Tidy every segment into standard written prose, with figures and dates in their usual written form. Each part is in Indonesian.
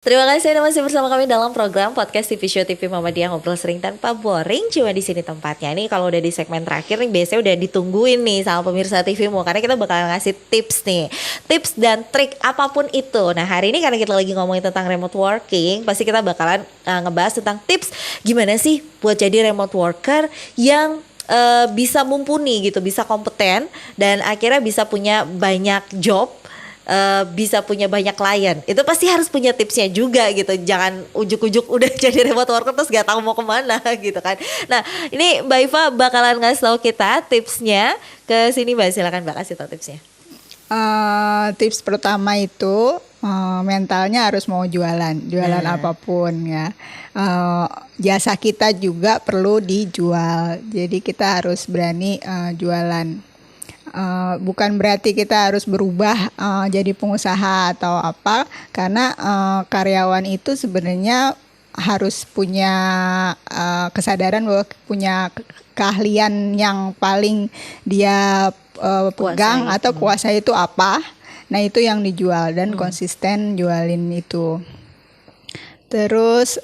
Terima kasih Anda masih bersama kami dalam program podcast TV Show TV Muhammadiyah, ngobrol sering tanpa boring. Cuma di sini tempatnya. Nih kalau udah di segmen terakhir nih biasanya udah ditungguin nih sama pemirsa TV Mu, karena kita bakal ngasih tips nih. Tips dan trik apapun itu. Nah, hari ini karena kita lagi ngomongin tentang remote working, pasti kita bakalan ngebahas tentang tips gimana sih buat jadi remote worker yang bisa mumpuni gitu, bisa kompeten dan akhirnya bisa punya banyak job. Bisa punya banyak klien. Itu pasti harus punya tipsnya juga gitu. Jangan ujuk-ujuk udah jadi remote worker terus gak tahu mau kemana gitu kan. Nah, ini Mbak Iva bakalan ngasih tahu kita tipsnya. Ke sini Mbak, silakan Mbak kasih tahu tipsnya. Tips pertama itu mentalnya harus mau jualan apapun ya. Jasa kita juga perlu dijual. Jadi kita harus berani jualan. Bukan berarti kita harus berubah jadi pengusaha atau apa, karena karyawan itu sebenarnya harus punya kesadaran bahwa punya keahlian yang paling dia pegang atau kuasai itu apa. Nah, itu yang dijual dan konsisten jualin itu. Terus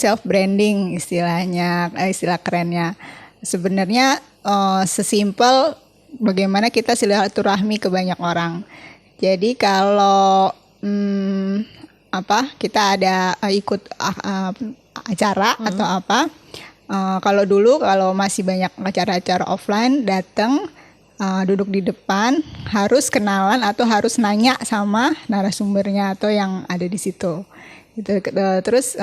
self branding istilahnya, istilah kerennya. Sebenarnya sesimpel bagaimana kita silaturahmi ke banyak orang. Jadi kalau kita ada ikut acara atau apa, kalau dulu kalau masih banyak acara-acara offline, datang duduk di depan, harus kenalan atau harus nanya sama narasumbernya atau yang ada di situ. Gitu. Terus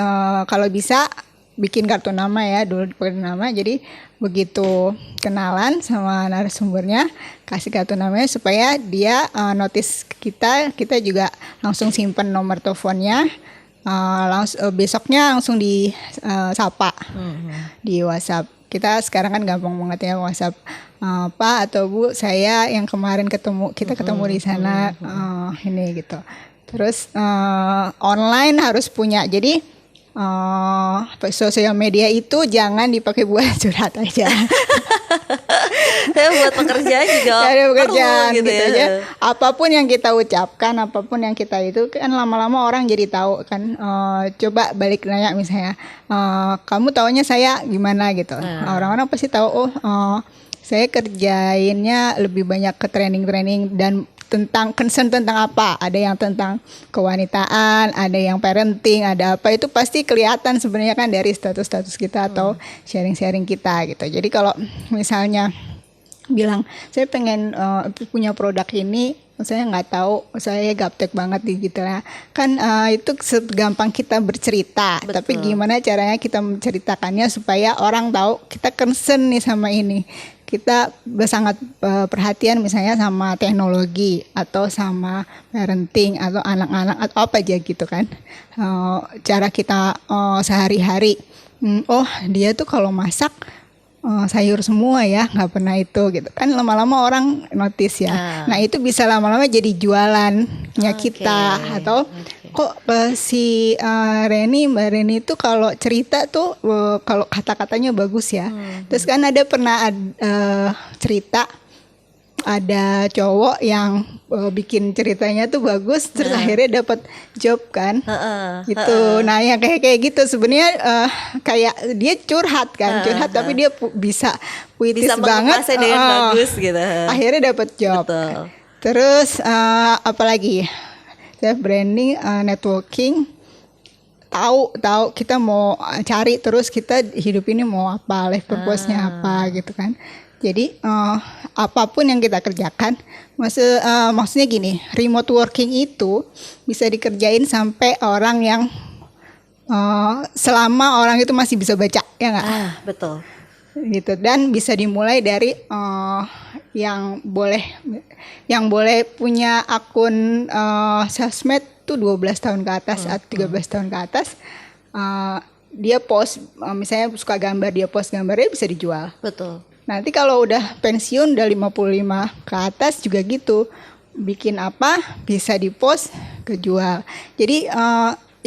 kalau bisa bikin kartu nama ya, dulu kartu nama. Jadi begitu kenalan sama narasumbernya, kasih kartu namanya supaya dia notice kita juga langsung simpen nomor teleponnya, besoknya langsung di sapa di WhatsApp. Kita sekarang kan gampang banget ya WhatsApp, Pak atau Bu, saya yang kemarin kita ketemu di sana, ini gitu. Terus online harus punya. Jadi sosial media itu jangan dipakai buat curhat aja. Buat pekerjaan juga pekerjaan perlu, gitu ya. Apapun yang kita ucapkan, apapun yang kita itu kan lama-lama orang jadi tahu kan. Coba balik nanya misalnya, kamu taunya saya gimana gitu. Orang-orang pasti tahu. Saya kerjainnya lebih banyak ke training dan tentang concern tentang apa, ada yang tentang kewanitaan, ada yang parenting, ada apa, itu pasti kelihatan sebenarnya kan dari status-status kita atau sharing-sharing kita gitu. Jadi kalau misalnya bilang saya pengen punya produk ini, saya nggak tahu, saya gaptek banget gitu ya kan, itu segampang kita bercerita. Betul. Tapi gimana caranya kita menceritakannya supaya orang tahu kita concern nih sama ini, kita sangat perhatian misalnya sama teknologi atau sama parenting atau anak-anak atau apa aja gitu kan. Cara kita sehari-hari, dia tuh kalau masak sayur semua ya, nggak pernah itu gitu kan, lama-lama orang notice ya. Nah itu bisa lama-lama jadi jualannya kita. Atau kok si Mbak Reni itu kalau cerita tuh kalau kata-katanya bagus ya. Terus kan pernah cerita ada cowok yang bikin ceritanya tuh bagus, terus akhirnya dapat job kan, gitu. Nah yang kayak gitu sebenarnya kayak dia curhat tapi dia bisa puitis banget, dengan bagus gitu. Akhirnya dapat job. Betul. Terus apalagi self branding, networking. Tahu kita mau cari terus kita hidup ini mau apa, life purpose-nya apa gitu kan. Jadi apapun yang kita kerjakan, maksudnya gini, remote working itu bisa dikerjain sampai orang yang selama orang itu masih bisa baca, ya nggak? Betul. Gitu. Dan bisa dimulai dari yang boleh punya akun sosmed tuh 12 tahun ke atas atau 13 tahun ke atas. Dia post, misalnya suka gambar, dia post gambarnya bisa dijual. Betul. Nanti kalau udah pensiun, udah 55 ke atas juga gitu, bikin apa bisa dipost, kejual. Jadi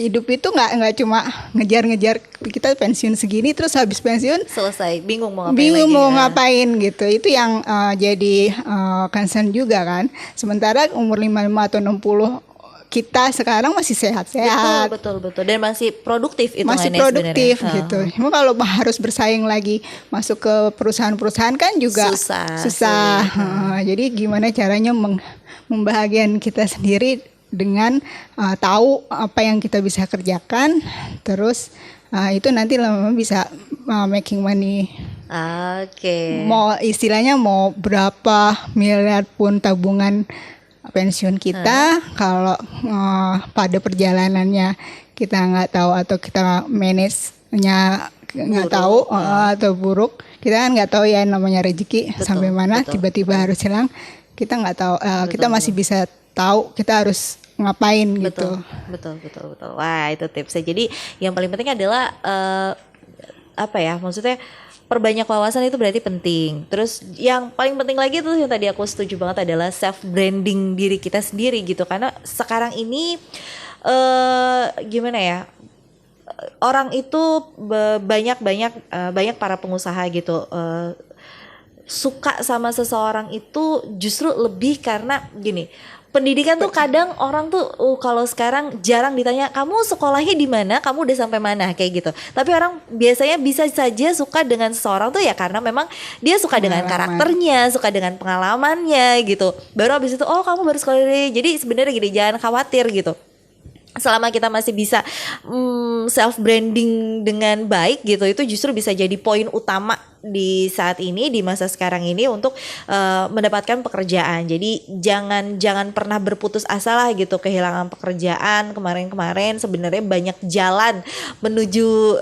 hidup itu nggak cuma ngejar-ngejar kita pensiun segini terus habis pensiun selesai bingung mau ngapain gitu. Itu yang jadi concern juga kan. Sementara umur 55 atau 60 kita sekarang masih sehat-sehat. Betul. Dan masih produktif itu Masih produktif gitu. Cuma kalau harus bersaing lagi masuk ke perusahaan-perusahaan kan juga susah. Jadi gimana caranya membahagiakan kita sendiri dengan tahu apa yang kita bisa kerjakan, terus itu nanti lama-lama bisa making money. Oke. Mau istilahnya mau berapa miliar pun tabungan pensiun kita, kalau pada perjalanannya kita nggak tahu atau kita manage-nya nggak tahu atau buruk, kita kan nggak tahu ya namanya rezeki sampai mana tiba-tiba harus hilang, kita nggak tahu. Kita masih bisa tahu kita harus ngapain gitu. Betul. Wah, itu tipsnya. Jadi yang paling penting adalah maksudnya perbanyak wawasan itu berarti penting. Terus yang paling penting lagi tuh yang tadi aku setuju banget adalah self branding diri kita sendiri gitu. Karena sekarang ini gimana ya? Orang itu banyak para pengusaha gitu suka sama seseorang itu justru lebih karena gini. Pendidikan tuh kadang orang tuh kalau sekarang jarang ditanya kamu sekolahnya di mana, kamu udah sampai mana kayak gitu. Tapi orang biasanya bisa saja suka dengan seseorang tuh ya karena memang dia suka dengan karakternya, suka dengan pengalamannya gitu. Baru abis itu kamu baru sekolah ini. Jadi sebenarnya gini, jangan khawatir gitu. Selama kita masih bisa self branding dengan baik gitu, itu justru bisa jadi poin utama di saat ini, di masa sekarang ini untuk mendapatkan pekerjaan. Jadi jangan pernah berputus asa lah gitu kehilangan pekerjaan. Kemarin sebenarnya banyak jalan menuju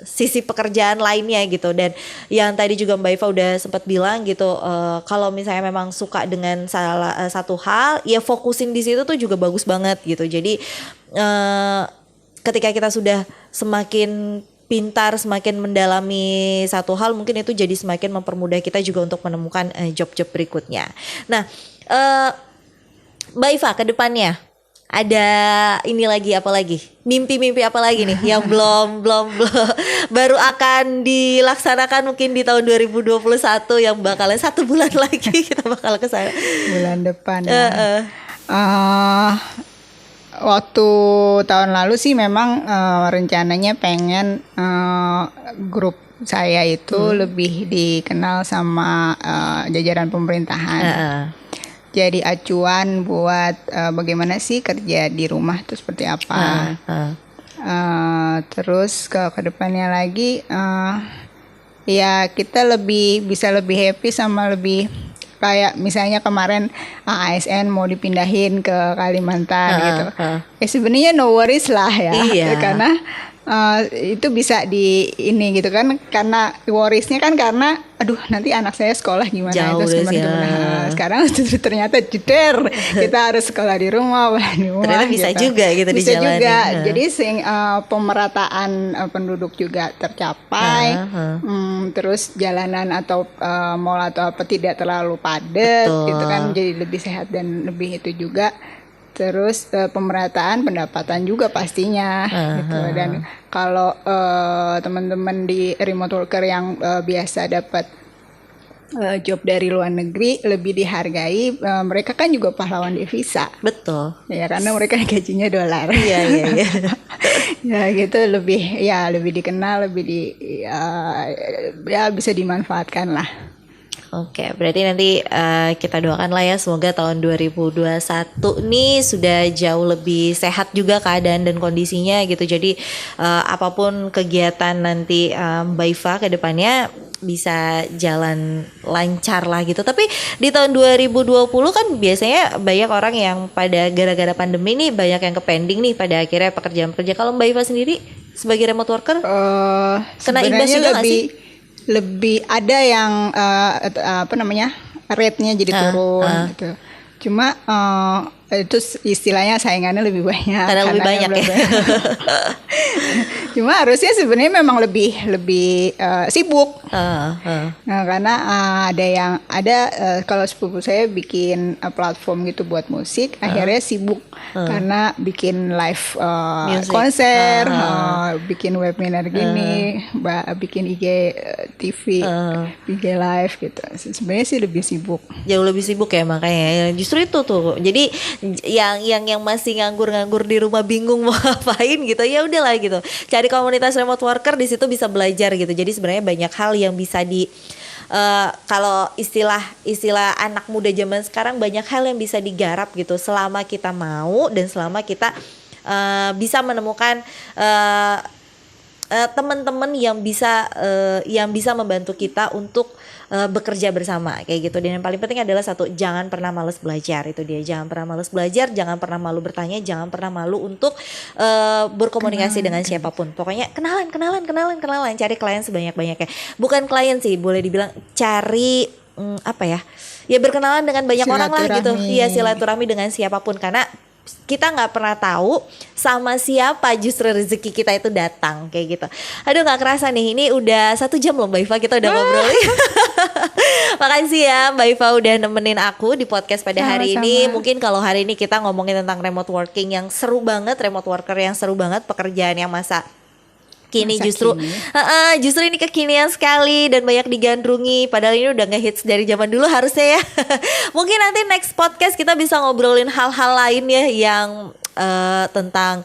sisi pekerjaan lainnya gitu. Dan yang tadi juga Mbak Iva udah sempat bilang gitu, kalau misalnya memang suka dengan salah satu hal, ya fokusin di situ tuh juga bagus banget gitu. Jadi ketika kita sudah semakin pintar, semakin mendalami satu hal, mungkin itu jadi semakin mempermudah kita juga untuk menemukan job-job berikutnya. Nah, Mbak Iva ke depannya ada ini lagi apa lagi? Mimpi-mimpi apa lagi nih yang belum baru akan dilaksanakan mungkin di tahun 2021 yang bakalan 1 bulan lagi kita bakal ke sana. Bulan depan. Waktu tahun lalu sih memang rencananya pengen grup saya itu lebih dikenal sama jajaran pemerintahan. Jadi acuan buat bagaimana sih kerja di rumah itu seperti apa. Terus ke depannya lagi ya kita bisa lebih happy sama lebih kayak misalnya kemarin ASN mau dipindahin ke Kalimantan gitu. Sebenarnya no worries lah ya. Iya. Karena itu bisa di ini gitu kan, karena worriesnya kan karena aduh nanti anak saya sekolah gimana. Jauh itu gimana. Sekarang ternyata jeder kita harus sekolah di rumah ternyata bisa gitu. Juga gitu bisa dijalani. Juga jadi pemerataan penduduk juga tercapai. Terus jalanan atau mall atau apa tidak terlalu padat. Betul. Gitu kan, jadi lebih sehat dan lebih itu juga. Terus pemerataan pendapatan juga pastinya gitu. Dan kalau teman-teman di remote worker yang biasa dapat job dari luar negeri lebih dihargai, mereka kan juga pahlawan devisa. Betul. Ya karena mereka gajinya dolar. Iya. Ya gitu, lebih dikenal, ya bisa dimanfaatkan lah. Oke, berarti nanti kita doakan lah ya, semoga tahun 2021 nih sudah jauh lebih sehat juga keadaan dan kondisinya gitu. Jadi apapun kegiatan nanti Mbak Iva ke depannya bisa jalan lancar lah gitu. Tapi di tahun 2020 kan biasanya banyak orang yang pada gara-gara pandemi nih banyak yang pending nih pada akhirnya pekerjaan. Kalau Mbak Iva sendiri sebagai remote worker kena imbas juga nggak sih? Lebih ada yang rate-nya jadi turun gitu. Cuma itu istilahnya saingannya lebih banyak. Karena lebih banyak ya. Cuma harusnya sebenarnya memang lebih sibuk. Nah, karena ada kalau sepupu saya bikin platform gitu buat musik, akhirnya sibuk karena bikin live konser, bikin webinar gini, bikin IG TV, IG live gitu. Sebenarnya sih lebih sibuk. Jauh lebih sibuk ya, makanya justru itu tuh. Jadi yang masih nganggur-nganggur di rumah bingung mau ngapain gitu, ya udahlah gitu. Cari komunitas remote worker, di situ bisa belajar gitu. Jadi sebenarnya banyak hal yang bisa kalau istilah anak muda zaman sekarang, banyak hal yang bisa digarap gitu selama kita mau dan selama kita bisa menemukan teman-teman yang bisa membantu kita untuk bekerja bersama kayak gitu. Dan yang paling penting adalah satu, jangan pernah malas belajar. Itu dia, jangan pernah malas belajar, jangan pernah malu bertanya, jangan pernah malu untuk berkomunikasi dengan siapapun. Pokoknya kenalan, cari klien sebanyak-banyaknya. Bukan klien sih, boleh dibilang cari ya berkenalan dengan banyak orang lah gitu. Iya, silaturahmi dengan siapapun, karena kita nggak pernah tahu sama siapa justru rezeki kita itu datang kayak gitu. Aduh, nggak kerasa nih, ini udah 1 jam loh Mbak Iva kita udah ngobrol. Makasih ya Mbak Iva udah nemenin aku di podcast pada hari ini. Mungkin kalau hari ini kita ngomongin tentang remote working yang seru banget, remote worker yang seru banget, pekerjaan yang masa kini justru ini kekinian sekali dan banyak digandrungi, padahal ini udah ngehits dari zaman dulu harusnya ya. Mungkin nanti next podcast kita bisa ngobrolin hal-hal lain ya yang tentang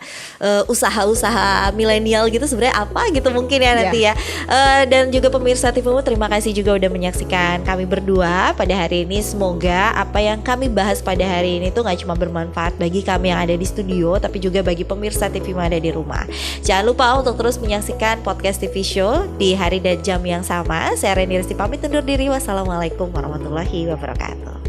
usaha-usaha milenial gitu sebenarnya apa gitu mungkin ya nanti ya. Dan juga pemirsa TVmu, terima kasih juga udah menyaksikan kami berdua pada hari ini. Semoga apa yang kami bahas pada hari ini tuh gak cuma bermanfaat bagi kami yang ada di studio, tapi juga bagi pemirsa TVmu ada di rumah. Jangan lupa untuk terus menyaksikan podcast TV Show di hari dan jam yang sama. Saya Reni Resti pamit undur diri. Wassalamualaikum warahmatullahi wabarakatuh.